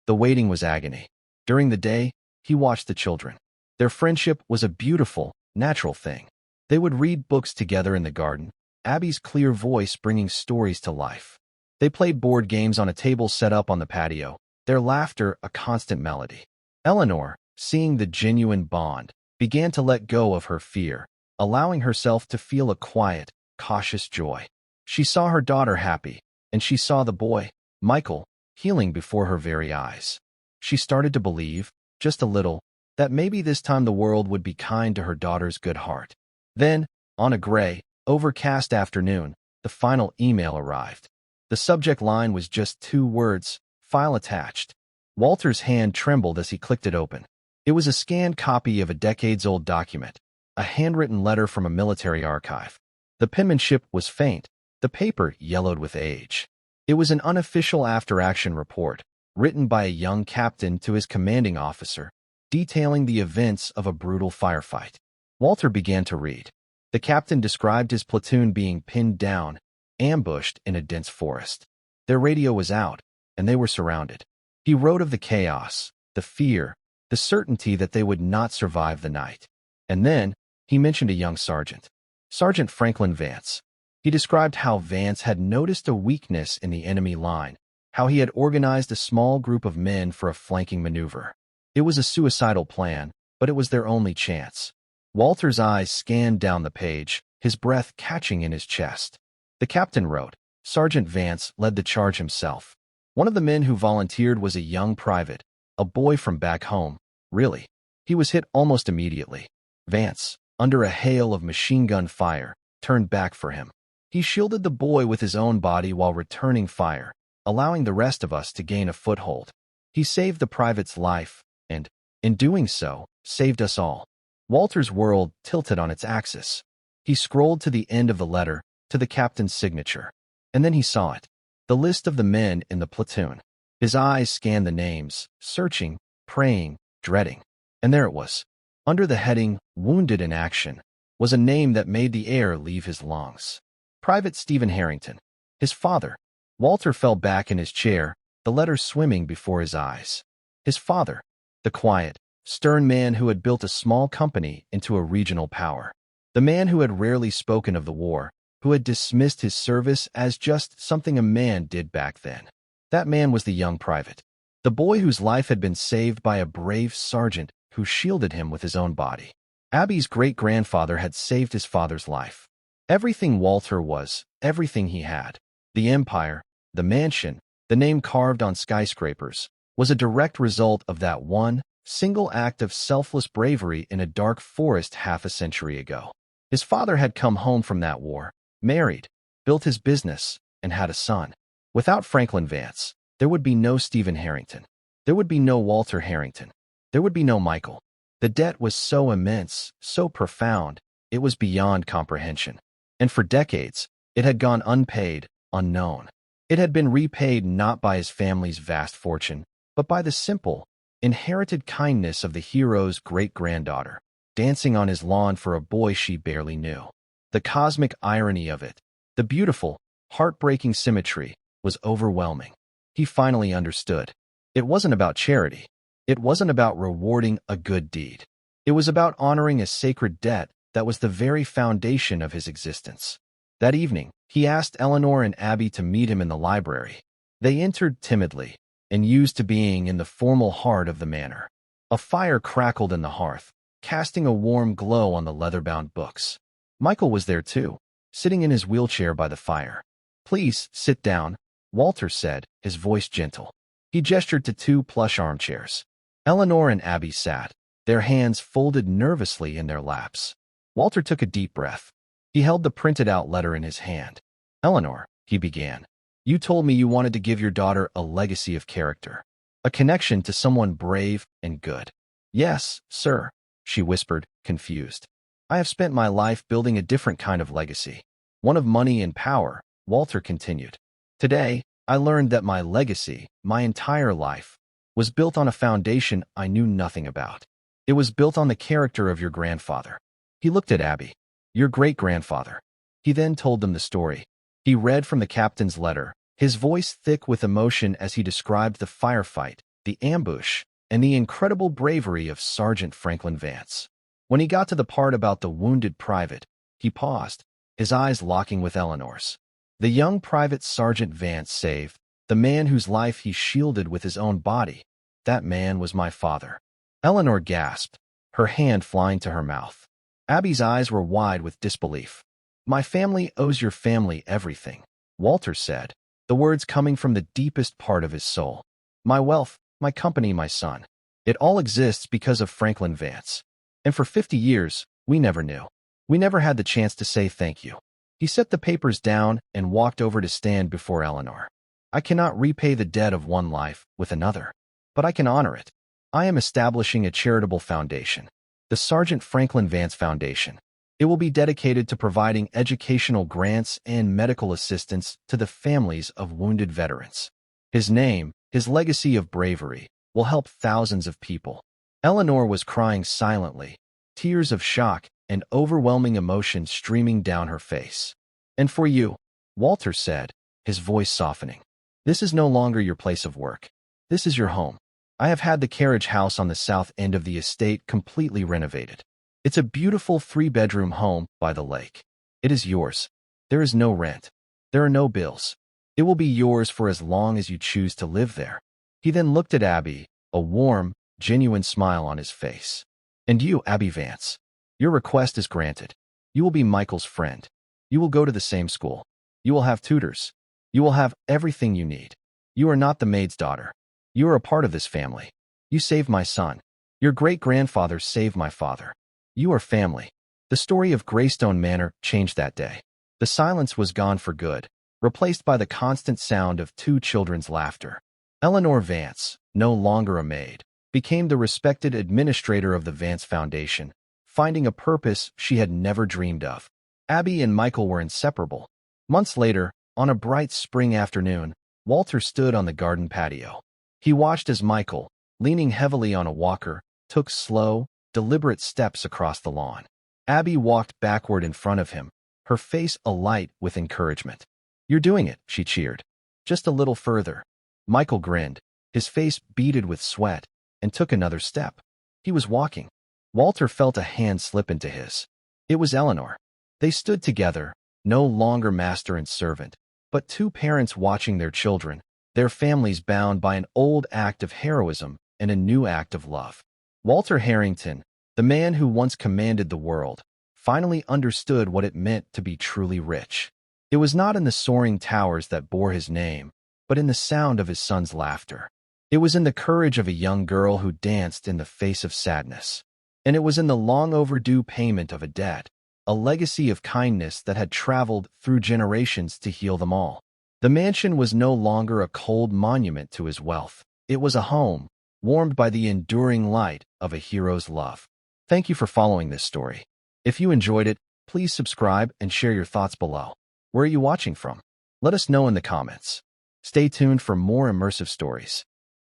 The waiting was agony. During the day, he watched the children. Their friendship was a beautiful, natural thing. They would read books together in the garden, Abby's clear voice bringing stories to life. They played board games on a table set up on the patio, their laughter a constant melody. Eleanor, seeing the genuine bond, began to let go of her fear, allowing herself to feel a quiet, cautious joy. She saw her daughter happy, and she saw the boy, Michael, healing before her very eyes. She started to believe, just a little, that maybe this time the world would be kind to her daughter's good heart. Then, on a gray, overcast afternoon, the final email arrived. The subject line was just 2 words, file attached. Walter's hand trembled as he clicked it open. It was a scanned copy of a decades-old document, a handwritten letter from a military archive. The penmanship was faint, the paper yellowed with age. It was an unofficial after-action report, written by a young captain to his commanding officer, detailing the events of a brutal firefight. Walter began to read. The captain described his platoon being pinned down, ambushed in a dense forest. Their radio was out, and they were surrounded. He wrote of the chaos, the fear, the certainty that they would not survive the night. And then, he mentioned a young sergeant, Sergeant Franklin Vance. He described how Vance had noticed a weakness in the enemy line, how he had organized a small group of men for a flanking maneuver. It was a suicidal plan, but it was their only chance. Walter's eyes scanned down the page, his breath catching in his chest. The captain wrote, Sergeant Vance led the charge himself. One of the men who volunteered was a young private, a boy from back home. Really. He was hit almost immediately. Vance, under a hail of machine gun fire, turned back for him. He shielded the boy with his own body while returning fire, allowing the rest of us to gain a foothold. He saved the private's life, and, in doing so, saved us all. Walter's world tilted on its axis. He scrolled to the end of the letter, to the captain's signature. And then he saw it. The list of the men in the platoon. His eyes scanned the names, searching, praying, dreading. And there it was. Under the heading, Wounded in Action, was a name that made the air leave his lungs. Private Stephen Harrington. His father. Walter fell back in his chair, the letter swimming before his eyes. His father. The quiet, stern man who had built a small company into a regional power. The man who had rarely spoken of the war, who had dismissed his service as just something a man did back then. That man was the young private. The boy whose life had been saved by a brave sergeant who shielded him with his own body. Abby's great-grandfather had saved his father's life. Everything Walter was, everything he had, the empire, the mansion, the name carved on skyscrapers, was a direct result of that one, single act of selfless bravery in a dark forest half a century ago. His father had come home from that war, married, built his business, and had a son. Without Franklin Vance, there would be no Stephen Harrington. There would be no Walter Harrington. There would be no Michael. The debt was so immense, so profound, it was beyond comprehension. And for decades, it had gone unpaid, unknown. It had been repaid not by his family's vast fortune, but by the simple, inherited kindness of the hero's great-granddaughter, dancing on his lawn for a boy she barely knew. The cosmic irony of it, the beautiful, heartbreaking symmetry, was overwhelming. He finally understood. It wasn't about charity. It wasn't about rewarding a good deed. It was about honoring a sacred debt that was the very foundation of his existence. That evening, he asked Eleanor and Abby to meet him in the library. They entered timidly, and used to being in the formal heart of the manor. A fire crackled in the hearth, casting a warm glow on the leather-bound books. Michael was there too, sitting in his wheelchair by the fire. Please, sit down, Walter said, his voice gentle. He gestured to 2 plush armchairs. Eleanor and Abby sat, their hands folded nervously in their laps. Walter took a deep breath. He held the printed-out letter in his hand. "Eleanor," he began, "you told me you wanted to give your daughter a legacy of character, a connection to someone brave and good." "Yes, sir," she whispered, confused. "I have spent my life building a different kind of legacy, one of money and power," Walter continued. "Today, I learned that my legacy, my entire life, was built on a foundation I knew nothing about. It was built on the character of your grandfather." He looked at Abby. "Your great-grandfather." He then told them the story. He read from the captain's letter, his voice thick with emotion as he described the firefight, the ambush, and the incredible bravery of Sergeant Franklin Vance. When he got to the part about the wounded private, he paused, his eyes locking with Eleanor's. "The young private Sergeant Vance saved, the man whose life he shielded with his own body. That man was my father." Eleanor gasped, her hand flying to her mouth. Abby's eyes were wide with disbelief. "My family owes your family everything," Walter said, the words coming from the deepest part of his soul. "My wealth, my company, my son. It all exists because of Franklin Vance. And for 50 years, we never knew. We never had the chance to say thank you." He set the papers down and walked over to stand before Eleanor. "I cannot repay the debt of one life with another, but I can honor it. I am establishing a charitable foundation, the Sergeant Franklin Vance Foundation. It will be dedicated to providing educational grants and medical assistance to the families of wounded veterans. His name, his legacy of bravery, will help thousands of people." Eleanor was crying silently, tears of shock and overwhelming emotion streaming down her face. "And for you," Walter said, his voice softening, "this is no longer your place of work. This is your home. I have had the carriage house on the south end of the estate completely renovated. It's a beautiful 3-bedroom home by the lake. It is yours. There is no rent. There are no bills. It will be yours for as long as you choose to live there." He then looked at Abby, a warm, genuine smile on his face. "And you, Abby Vance, your request is granted. You will be Michael's friend. You will go to the same school. You will have tutors. You will have everything you need. You are not the maid's daughter. You are a part of this family. You saved my son. Your great-grandfather saved my father. You are family." The story of Greystone Manor changed that day. The silence was gone for good, replaced by the constant sound of 2 children's laughter. Eleanor Vance, no longer a maid, became the respected administrator of the Vance Foundation, finding a purpose she had never dreamed of. Abby and Michael were inseparable. Months later, on a bright spring afternoon, Walter stood on the garden patio. He watched as Michael, leaning heavily on a walker, took slow, deliberate steps across the lawn. Abby walked backward in front of him, her face alight with encouragement. "You're doing it," she cheered. "Just a little further." Michael grinned, his face beaded with sweat, and took another step. He was walking. Walter felt a hand slip into his. It was Eleanor. They stood together, no longer master and servant, but 2 parents watching their children, their families bound by an old act of heroism and a new act of love. Walter Harrington, the man who once commanded the world, finally understood what it meant to be truly rich. It was not in the soaring towers that bore his name, but in the sound of his son's laughter. It was in the courage of a young girl who danced in the face of sadness. And it was in the long-overdue payment of a debt, a legacy of kindness that had traveled through generations to heal them all. The mansion was no longer a cold monument to his wealth. It was a home, warmed by the enduring light of a hero's love. Thank you for following this story. If you enjoyed it, please subscribe and share your thoughts below. Where are you watching from? Let us know in the comments. Stay tuned for more immersive stories.